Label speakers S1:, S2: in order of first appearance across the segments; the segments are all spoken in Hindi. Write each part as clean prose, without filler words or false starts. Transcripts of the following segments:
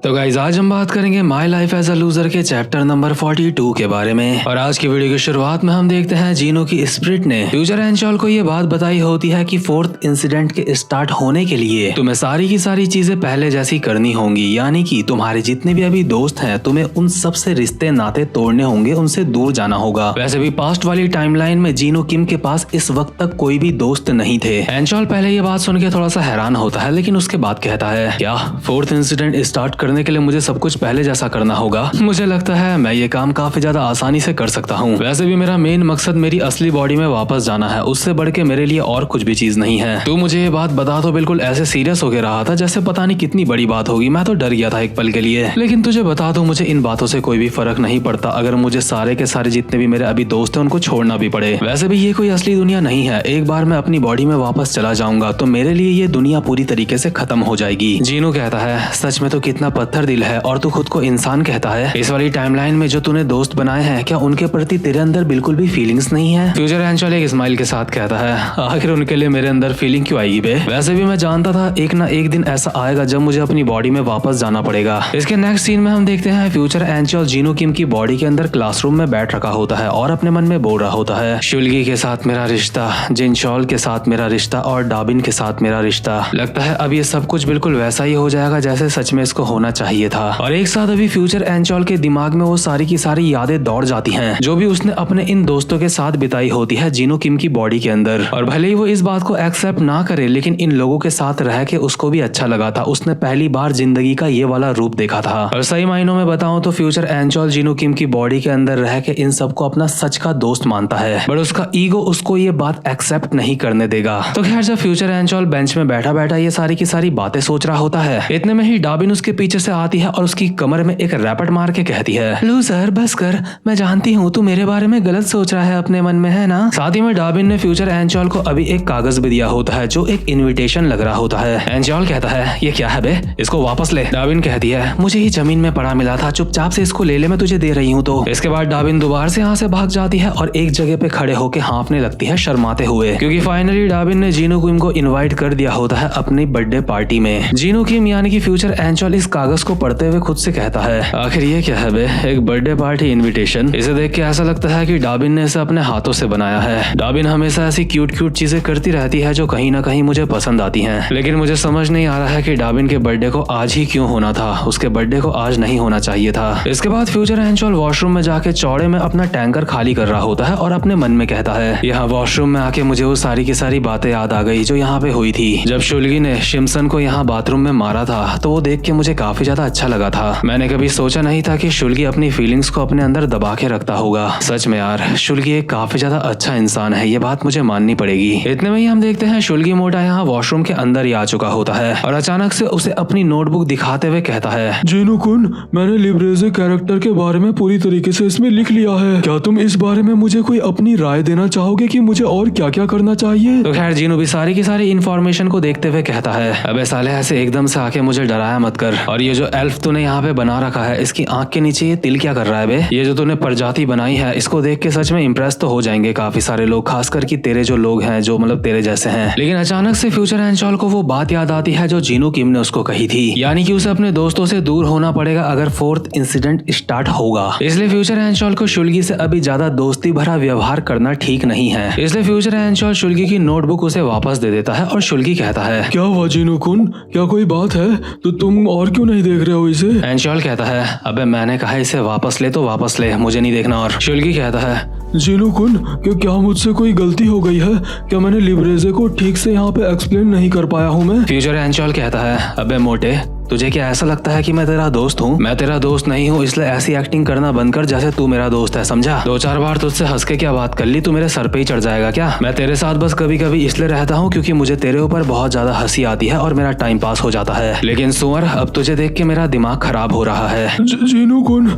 S1: तो गाइस आज हम बात करेंगे my life as a loser के चैप्टर नंबर 42 के बारे में। और आज की वीडियो की शुरुआत में हम देखते हैं जीनो की स्प्रिट ने फ्यूचर एंचॉल को ये बात बताई होती है कि फोर्थ इंसिडेंट के स्टार्ट होने के लिए तुम्हें सारी की सारी चीजें पहले जैसी करनी होंगी, यानी कि तुम्हारे जितने भी अभी दोस्त हैं तुम्हें उन सबसे रिश्ते नाते तोड़ने होंगे, उनसे दूर जाना होगा। वैसे भी पास्ट वाली टाइमलाइन में जीनो किम के पास इस वक्त तक कोई भी दोस्त नहीं थे। एंचॉल पहले ये बात सुन के थोड़ा सा हैरान होता है, लेकिन उसके बाद कहता है क्या फोर्थ इंसिडेंट स्टार्ट करने के लिए मुझे सब कुछ पहले जैसा करना होगा? मुझे लगता है मैं ये काम काफी ज्यादा आसानी से कर सकता हूँ। वैसे भी मेरा मेन मकसद मेरी असली बॉडी में वापस जाना है, उससे बढ़ के मेरे लिए और कुछ भी चीज नहीं है। तू मुझे ये बात बता तो बिल्कुल ऐसे सीरियस होके रहा था जैसे पता नहीं कितनी बड़ी बात होगी। मैं तो डर गया था एक पल के लिए, लेकिन तुझे बता दो मुझे इन बातों से कोई भी फर्क नहीं पड़ता अगर मुझे सारे के सारे जितने भी मेरे अभी दोस्त हैं उनको छोड़ना भी पड़े। वैसे भी ये कोई असली दुनिया नहीं है, एक बार मैं अपनी बॉडी में वापस चला जाऊंगा तो मेरे लिए ये दुनिया पूरी तरीके से खत्म हो जाएगी। जीनो कहता है सच में तो कितना पत्थर दिल है और तू खुद को इंसान कहता है। इस वाली टाइमलाइन में जो तूने दोस्त बनाए हैं क्या उनके प्रति तेरे अंदर बिल्कुल भी फीलिंग्स नहीं है? फ्यूचर एंचॉल एक स्माइल के साथ कहता है आखिर उनके लिए मेरे अंदर फीलिंग क्यों आएगी बे? वैसे भी मैं जानता था एक ना एक दिन ऐसा आएगा जब मुझे अपनी बॉडी में वापस जाना पड़ेगा। इसके नेक्स्ट सीन में हम देखते हैं फ्यूचर एंचॉल जीनो किम की बॉडी के अंदर क्लासरूम में बैठ रखा होता है और अपने मन में बोल रहा होता है शुल्गी के साथ मेरा रिश्ता, जिनशॉल के साथ मेरा रिश्ता और डाबिन के साथ मेरा रिश्ता। लगता है अब ये सब कुछ बिल्कुल वैसा ही हो जाएगा जैसे सच में इसको होना चाहिए था। और एक साथ अभी फ्यूचर एंचॉल के दिमाग में वो सारी की सारी यादें दौड़ जाती हैं जो भी उसने अपने इन दोस्तों के साथ बिताई होती है जीनो किम की बॉडी के अंदर। और भले ही वो इस बात को एक्सेप्ट ना करे लेकिन इन लोगों के साथ रह के उसको भी अच्छा लगा था। उसने पहली बार जिंदगी का ये वाला रूप देखा था। और सही मायनों में बताऊं तो फ्यूचर एंचॉल जीनो किम की बॉडी के अंदर रह के इन सबको अपना सच का दोस्त मानता है, बट उसका ईगो उसको ये बात एक्सेप्ट नहीं करने देगा। तो खैर जब फ्यूचर एंचॉल बेंच में बैठा बैठा ये सारी की सारी बातें सोच रहा होता है, इतने में ही डाबिन उसके पीछे से आती है और उसकी कमर में एक रैपट मार के कहती है लूजर बस कर, मैं जानती हूँ तू मेरे बारे में गलत सोच रहा है अपने मन में, है ना? साथ ही में डाबिन ने फ्यूचर एंचॉल को अभी एक कागज भी दिया होता है जो एक इनविटेशन लग रहा होता है। एंचॉल कहता है ये क्या है बे, इसको वापस ले। डाबिन कहती है मुझे ही जमीन में पड़ा मिला था, चुपचाप से इसको ले ले, मैं तुझे दे रही हूँ। तो इसके बाद डाबिन दोबारा से यहाँ से भाग जाती है और एक जगह पे खड़े होकर हाँफने लगती है शर्माते हुए, क्योंकि फाइनली डाबिन ने जीनो किम को इन्वाइट कर दिया होता है अपनी बर्थडे पार्टी में। जीनो किम यानी कि फ्यूचर एंचॉल इस कागज को पढ़ते हुए खुद से कहता है आखिर ये क्या है बे, एक बर्थडे पार्टी इनविटेशन? इसे देख के ऐसा लगता है कि डाबिन ने इसे अपने हाथों से बनाया है। डाबिन हमेशा ऐसी क्यूट क्यूट चीजें करती रहती है जो कहीं ना कहीं मुझे पसंद आती हैं, लेकिन मुझे समझ नहीं आ रहा है कि डाबिन के बर्थडे को आज ही क्यों होना था। उसके बर्थडे को आज नहीं होना चाहिए था। इसके बाद फ्यूचर एंचॉल वॉशरूम में जाके चौड़े में अपना टैंकर खाली कर रहा होता है और अपने मन में कहता है यहाँ वॉशरूम में आके मुझे वो सारी की सारी बातें याद आ गई जो यहाँ पे हुई थी। जब शुल्गी ने शिमसन को यहाँ बाथरूम में मारा था तो वो देख के मुझे काफी ज्यादा अच्छा लगा था। मैंने कभी सोचा नहीं था कि शुल्गी अपनी फीलिंग्स को अपने अंदर दबा के रखता होगा। सच में यार शुल्गी एक काफी ज्यादा अच्छा इंसान है, ये बात मुझे माननी पड़ेगी। इतने में ही हम देखते हैं शुल्गी मोटा यहाँ वॉशरूम के अंदर ही आ चुका होता है और अचानक से उसे अपनी नोटबुक दिखाते हुए कहता है
S2: जीनो कुन, मैंने लिब्रेजे कैरेक्टर के बारे में पूरी तरीके से इसमें लिख लिया है। क्या तुम इस बारे में मुझे कोई अपनी राय देना चाहोगे कि मुझे और क्या क्या करना चाहिए?
S1: तो खैर जीनो भी सारी की सारी इन्फॉर्मेशन को देखते हुए कहता है अबे साले ऐसे एकदम से आके मुझे डराया मत कर। और ये जो एल्फ तूने यहाँ पे बना रखा है इसकी आंख के नीचे ये तिल क्या कर रहा है बे? ये जो तूने प्रजाति बनाई है इसको देख के सच में इम्प्रेस तो हो जाएंगे काफी सारे लोग, खासकर कि तेरे जो लोग हैं जो मतलब तेरे जैसे हैं। लेकिन अचानक से फ्यूचर एंचॉल को वो बात याद आती है जो जीनो किम ने उसको कही थी, यानी कि उसे अपने दोस्तों से दूर होना पड़ेगा अगर फोर्थ इंसिडेंट स्टार्ट होगा। इसलिए फ्यूचर एंचॉल को शुल्गी से अभी ज्यादा दोस्ती भरा व्यवहार करना ठीक नहीं है। इसलिए फ्यूचर एंचॉल शुल्गी की नोटबुक उसे वापस दे देता है और शुल्गी कहता है
S2: क्या हुआ जीनो कुन, क्या कोई बात है? तो तुम और क्यों नहीं देख रहे हो इसे?
S1: एंचॉल कहता है अबे मैंने कहा इसे वापस ले तो वापस ले, मुझे नहीं देखना। और शुल्गी कहता है
S2: जीनो कुन, क्या मुझसे कोई गलती हो गई है? क्या मैंने लिब्रेजे को ठीक से यहाँ पे एक्सप्लेन नहीं कर पाया हूँ मैं?
S1: फ्यूचर एंचॉल कहता है अबे मोटे, तुझे क्या ऐसा लगता है कि मैं तेरा दोस्त हूँ? मैं तेरा दोस्त नहीं हूँ, इसलिए ऐसी एक्टिंग करना बंद कर जैसे तू मेरा दोस्त है, समझा? 2-4 बार तुझसे हंस के क्या बात कर ली, तू मेरे सर पे ही चढ़ जाएगा क्या? मैं तेरे साथ बस कभी कभी इसलिए रहता हूँ क्योंकि मुझे तेरे ऊपर बहुत ज्यादा हंसी आती है और मेरा टाइम पास हो जाता है। लेकिन सुअर अब तुझे देख के मेरा दिमाग खराब हो रहा है।
S2: जीनो कुन,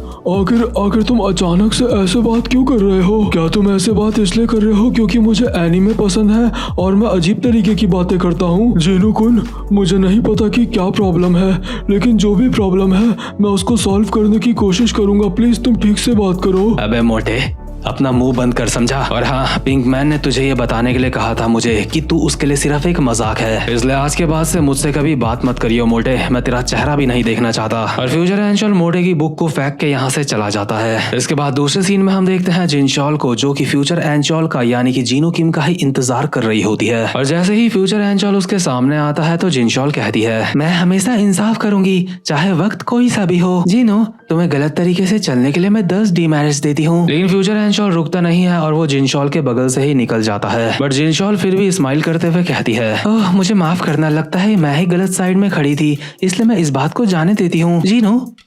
S2: आखिर तुम अचानक से ऐसे बात क्यों कर रहे हो? क्या तुम ऐसे बात इसलिए कर रहे हो क्योंकि मुझे एनीमे पसंद है और मैं अजीब तरीके की बातें करता हूँ? जीनो कुन, मुझे नहीं पता कि क्या प्रॉब्लम है, लेकिन जो भी प्रॉब्लम है मैं उसको सॉल्व करने की कोशिश करूंगा। प्लीज तुम ठीक से बात करो।
S1: अबे मोटे, अपना मुंह बंद कर, समझा? और हाँ, पिंक मैन ने तुझे ये बताने के लिए कहा था मुझे कि तू उसके लिए सिर्फ एक मजाक है, इसलिए आज के बाद से मुझसे कभी बात मत करियो मोटे, मैं तेरा चेहरा भी नहीं देखना चाहता। और फ्यूचर एंशॉल मोटे की बुक को फेंक के यहाँ से चला जाता है। इसके बाद दूसरे सीन में हम देखते हैं जिनशॉल को, जो कि फ्यूचर एंशॉल का यानी कि जीनो किम का ही इंतजार कर रही होती है। और जैसे ही फ्यूचर एंशॉल उसके सामने आता है तो जिनशॉल कहती है, मैं हमेशा इंसाफ करूंगी चाहे वक्त कोई सा भी हो। जीनो, तुम्हें गलत तरीके से चलने के लिए मैं 10 डीमेरिट्स देती हूँ। लेकिन फ्यूचर एंशॉल रुकता नहीं है और वो जिनशॉल के बगल से ही निकल जाता है। बट जिनशॉल फिर भी स्माइल करते हुए कहती है, ओह मुझे माफ करना, लगता है मैं ही गलत साइड में खड़ी थी, इसलिए मैं इस बात को जाने देती हूँ।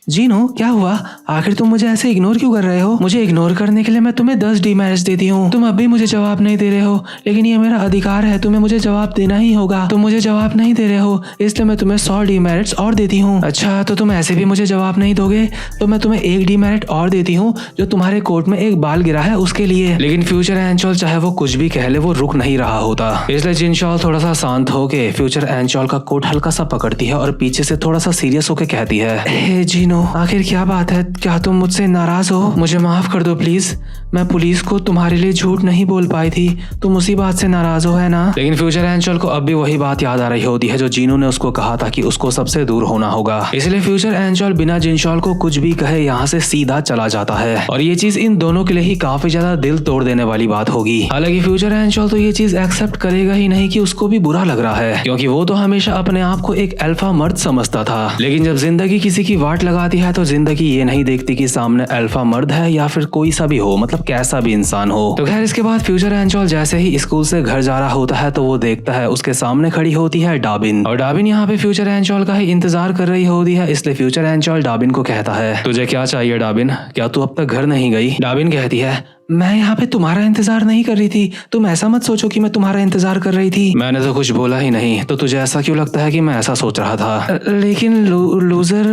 S1: जीनो क्या हुआ? आखिर तुम मुझे ऐसे इग्नोर क्यों कर रहे हो? मुझे इग्नोर करने के लिए मैं तुम्हें 10 डीमेरिट्स देती हूँ। तुम अब भी मुझे जवाब नहीं दे रहे हो, लेकिन ये मेरा अधिकार है, तुम्हें मुझे जवाब देना ही होगा। तुम मुझे जवाब नहीं दे रहे हो, इसलिए मैं तुम्हें 100 डीमेरिट्स और देती हूँ। अच्छा, तो तुम ऐसे भी मुझे जवाब नहीं दोगे, तो मैं तुम्हें 1 डीमेरिट और देती हूँ, जो तुम्हारे कोर्ट में एक बाल गिरा है उसके लिए। लेकिन फ्यूचर एंशॉल चाहे वो कुछ भी कह ले, वो रुक नहीं रहा होता। इसलिए जिनशॉल थोड़ा सा शांत होके फ्यूचर एंशॉल का कोट हल्का सा पकड़ती है और पीछे से थोड़ा सा सीरियस होके कहती है, हे जीनो, आखिर क्या बात है? क्या तुम मुझसे नाराज हो? मुझे माफ कर दो प्लीज, मैं पुलिस को तुम्हारे लिए झूठ नहीं बोल पाई थी, तुम उसी बात से नाराज हो, है ना? लेकिन फ्यूचर एंशॉल को अब भी वही बात याद आ रही होती है जो जीनो ने उसको कहा था कि उसको सबसे दूर होना होगा। इसलिए फ्यूचर एंशॉल बिना जिनशॉल को कुछ भी कहे यहाँ से सीधा चला जाता है। और ये चीज इन दोनों के लिए ही काफी ज्यादा दिल तोड़ देने वाली बात होगी। हालांकि फ्यूचर एंशॉल तो ये चीज एक्सेप्ट करेगा ही नहीं कि उसको भी बुरा लग रहा है, क्योंकि वो तो हमेशा अपने आप को एक अल्फा मर्द समझता था। लेकिन जब जिंदगी किसी की वाट लगाती है तो जिंदगी ये नहीं देखती कि सामने अल्फा मर्द है या फिर कोई सा भी हो, मतलब कैसा भी इंसान हो। तो खैर, इसके बाद फ्यूचर एंशॉल जैसे ही स्कूल से घर जा रहा होता है तो वो देखता है उसके सामने खड़ी होती है डाबिन। और डाबिन यहाँ पे फ्यूचर एंशॉल का ही इंतजार कर रही होती है। इसलिए फ्यूचर एंशॉल डाबिन को कहता है, तुझे क्या चाहिए डाबिन? क्या तू अब तक घर नहीं गई? डाबिन कहती है, मैं यहाँ पे तुम्हारा इंतजार नहीं कर रही थी, तुम ऐसा मत सोचो कि मैं तुम्हारा इंतजार कर रही थी। मैंने तो कुछ बोला ही नहीं, तो तुझे ऐसा क्यों लगता है कि मैं ऐसा सोच रहा था? लेकिन लूजर,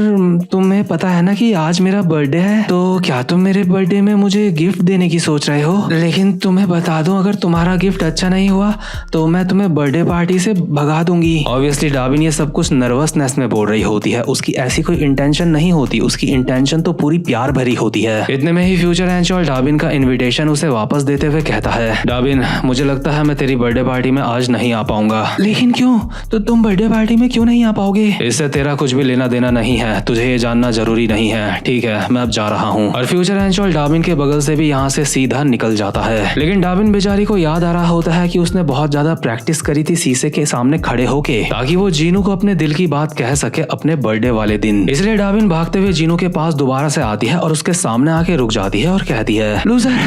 S1: तुम्हें पता है ना कि आज मेरा बर्थडे है, तो क्या तुम मेरे बर्थडे में मुझे गिफ्ट देने की सोच रहे हो? लेकिन तुम्हें बता दूं, अगर तुम्हारा गिफ्ट अच्छा नहीं हुआ तो मैं तुम्हें बर्थडे पार्टी से भगा दूंगी। ऑब्वियसली डाबिन ये सब कुछ नर्वसनेस में बोल रही होती है, उसकी ऐसी कोई इंटेंशन नहीं होती, उसकी इंटेंशन तो पूरी प्यार भरी होती है। इतने में ही फ्यूचर एंशॉल डाबिन का इन्विटेशन उसे वापस देते हुए कहता है, डाबिन, मुझे लगता है मैं तेरी बर्थडे पार्टी में आज नहीं आ पाऊंगा। लेकिन क्यों? तो तुम बर्थडे पार्टी में क्यों नहीं आ पाओगे? इससे तेरा कुछ भी लेना देना नहीं है, तुझे ये जानना जरूरी नहीं है। ठीक है, मैं अब जा रहा हूँ। और फ्यूचर एंशॉल डाबिन के बगल से भी यहाँ से सीधा निकल जाता है। लेकिन डाबिन बेचारी को याद आ रहा होता है कि उसने बहुत ज्यादा प्रैक्टिस करी थी शीशे के सामने खड़े होके, ताकि वो जीनू को अपने दिल की बात कह सके अपने बर्थडे वाले दिन। इसलिए डाबिन भागते हुए जीनू के पास दोबारा से आती है और उसके सामने आके रुक जाती है और कहती है, लूजर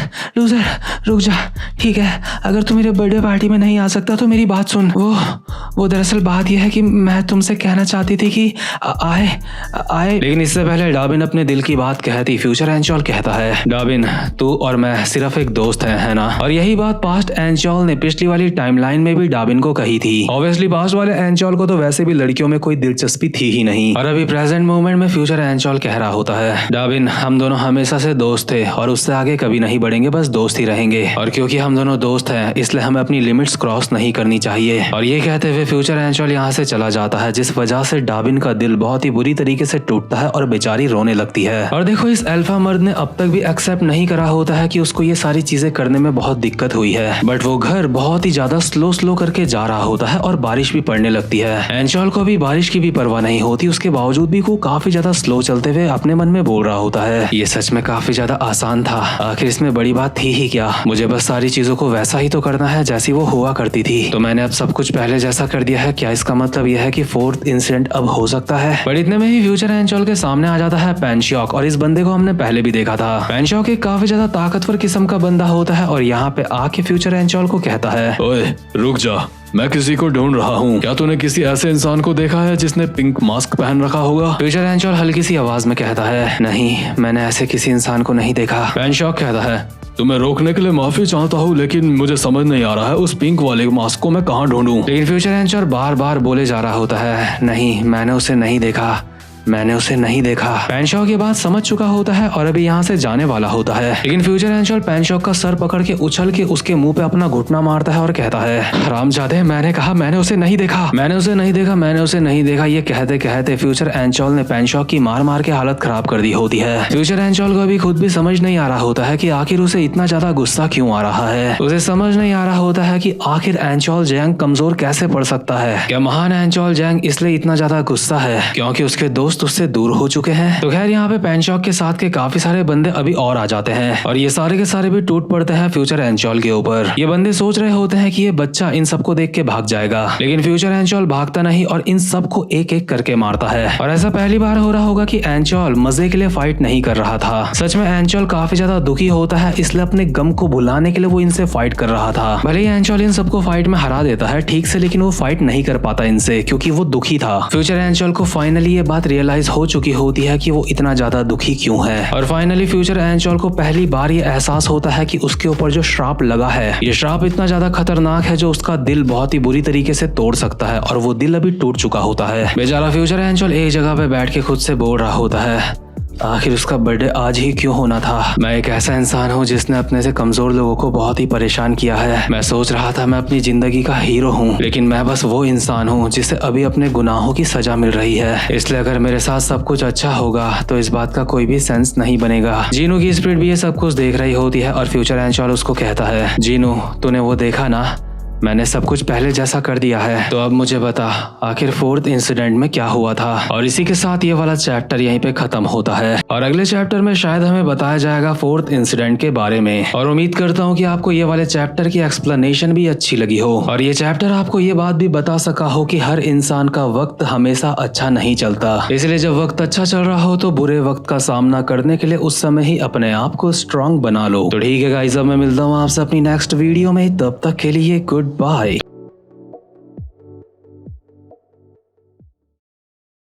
S1: रुक जा, ठीक है, अगर तू मेरे बर्थडे पार्टी में नहीं आ सकता तो मेरी बात सुन। वो दरअसल बात यह है कि मैं तुमसे कहना चाहती थी कि आए। लेकिन इससे पहले डाबिन अपने दिल की बात कहती फ्यूचर एंशॉल कहता है, डाबिन, तू और मैं सिर्फ एक दोस्त है ना? और यही बात पास्ट एंशॉल ने पिछली वाली टाइमलाइन में भी डाबिन को कही थी। ऑब्वियसली पास्ट वाले एंशॉल को तो वैसे भी लड़कियों में कोई दिलचस्पी थी ही नहीं, और अभी प्रेजेंट मोमेंट में फ्यूचर एंशॉल कह रहा होता है, डाबिन, हम दोनों हमेशा से दोस्त थे और उससे आगे कभी नहीं बढ़ेंगे, बस दोस्त ही रहेंगे। और क्योंकि हम दोनों दोस्त हैं इसलिए हमें अपनी लिमिट्स क्रॉस नहीं करनी चाहिए। और ये कहते हुए फ्यूचर एंशॉल यहाँ से चला जाता है, जिस वजह से डाबिन का दिल बहुत ही बुरी तरीके से टूटता है और बेचारी रोने लगती है। और देखो, इस अल्फा मर्द ने अब तक भी एक्सेप्ट नहीं करा होता है कि उसको ये सारी चीजें करने में बहुत दिक्कत हुई है, बट वो घर बहुत ही ज्यादा स्लो करके जा रहा होता है और बारिश भी पड़ने लगती है। एंशॉल को भी बारिश की भी परवाह नहीं होती, उसके बावजूद भी वो काफी ज्यादा स्लो चलते हुए अपने मन में बोल रहा होता है, ये सच में काफी ज्यादा आसान था, आखिर इसमें बड़ी बात थी ही क्या? मुझे बस सारी चीजों को वैसा ही तो करना है जैसी वो हुआ करती थी, तो मैंने अब सब कुछ पहले जैसा कर दिया है। क्या इसका मतलब यह है कि 4th इंसिडेंट अब हो सकता है? पर इतने में ही फ्यूचर एंशॉल के सामने आ जाता है पेनशॉक, और इस बंदे को हमने पहले भी देखा था। पेनशॉक एक काफी ज्यादा ताकतवर किस्म का बंदा होता है और यहाँ पे आके फ्यूचर एंशॉल को कहता है,
S2: ओए रुक जा, मैं किसी को ढूंढ रहा हूँ, क्या तूने किसी ऐसे इंसान को देखा है जिसने पिंक मास्क पहन रखा होगा?
S1: फ्यूचर एंशॉल हल्की सी आवाज में कहता है, नहीं, मैंने ऐसे किसी इंसान को नहीं देखा।
S2: पेनशॉक कहता है, तुम्हें रोकने के लिए माफी चाहता हूँ, लेकिन मुझे समझ नहीं आ रहा है उस पिंक वाले मास्क को मैं कहाँ ढूंढूं?
S1: लेकिन फ्यूचर एंशॉल बार बार बोले जा रहा होता है, नहीं, मैंने उसे नहीं देखा, मैंने उसे नहीं देखा। पेनशॉक ये बात समझ चुका होता है और अभी यहाँ से जाने वाला होता है, लेकिन फ्यूचर एंशॉल पेनशॉक का सर पकड़ के उछल के उसके मुंह पे अपना घुटना मारता है और कहता है, हरामजादे, मैंने कहा मैंने उसे नहीं देखा, मैंने उसे नहीं देखा, मैंने उसे नहीं देखा। ये कहते कहते फ्यूचर एंशॉल ने पेनशॉक की मार मार के हालत खराब कर दी होती है। फ्यूचर एंशॉल को अभी खुद भी समझ नहीं आ रहा होता है कि आखिर उसे इतना ज्यादा गुस्सा क्यों आ रहा है। उसे समझ नहीं आ रहा होता है कि आखिर एंशॉल जैंग कमजोर कैसे पड़ सकता है। क्या महान एंशॉल जैंग इसलिए इतना ज्यादा गुस्सा है क्योंकि उसके दोस्त उससे दूर हो चुके हैं। तो खैर यहाँ पे पेनशॉक के साथ के काफी सारे बंदे अभी और आ जाते हैं और ये सारे के सारे भी टूट पड़ते हैं फ्यूचर एंशॉल के ऊपर। ये बंदे सोच रहे होते हैं कि ये बच्चा इन सबको देख के भाग जाएगा, लेकिन फ्यूचर एंशॉल भागता नहीं और इन सबको एक एक करके मारता है। और ऐसा पहली बार हो रहा होगा कि एंशॉल मजे के लिए फाइट नहीं कर रहा था। सच में एंशॉल काफी ज्यादा दुखी होता है, इसलिए अपने गम को भुलाने के लिए वो इनसे फाइट कर रहा था। भले ही एंशॉल इन सबको फाइट में हरा देता है ठीक से, लेकिन वो फाइट नहीं कर पाता इनसे क्योंकि वो दुखी था। फ्यूचर एंशॉल को फाइनली ये बात रियलाइज हो चुकी होती है कि वो इतना ज्यादा दुखी क्यों है। और फाइनली फ्यूचर एंशॉल को पहली बार ये एहसास होता है कि उसके ऊपर जो श्राप लगा है, ये श्राप इतना ज्यादा खतरनाक है जो उसका दिल बहुत ही बुरी तरीके से तोड़ सकता है और वो दिल अभी टूट चुका होता है। बेचारा फ्यूचर एंशॉल एक जगह पे बैठ के खुद से बोल रहा होता है, आखिर उसका बर्थडे आज ही क्यों होना था। मैं एक ऐसा इंसान हूँ जिसने अपने से कमजोर लोगों को बहुत ही परेशान किया है। मैं सोच रहा था मैं अपनी जिंदगी का हीरो हूँ, लेकिन मैं बस वो इंसान हूँ जिसे अभी अपने गुनाहों की सजा मिल रही है। इसलिए अगर मेरे साथ सब कुछ अच्छा होगा तो इस बात का कोई भी सेंस नहीं बनेगा। जीनू की स्पिरिट भी ये सब कुछ देख रही होती है और फ्यूचर एंशॉल उसको कहता है, जीनू तूने वो देखा ना, मैंने सब कुछ पहले जैसा कर दिया है, तो अब मुझे बता आखिर फोर्थ इंसिडेंट में क्या हुआ था। और इसी के साथ ये वाला चैप्टर यहीं पे खत्म होता है और अगले चैप्टर में शायद हमें बताया जाएगा फोर्थ इंसिडेंट के बारे में। और उम्मीद करता हूँ कि आपको ये वाले चैप्टर की एक्सप्लेनेशन भी अच्छी लगी हो और ये चैप्टर आपको ये बात भी बता सका हो कि हर इंसान का वक्त हमेशा अच्छा नहीं चलता, इसलिए जब वक्त अच्छा चल रहा हो तो बुरे वक्त का सामना करने के लिए उस समय ही अपने आप को स्ट्रांग बना लो। तो ठीक है गाइस, अब मैं मिलता हूँ आपसे अपनी नेक्स्ट वीडियो में, तब तक के लिए गुड बाय।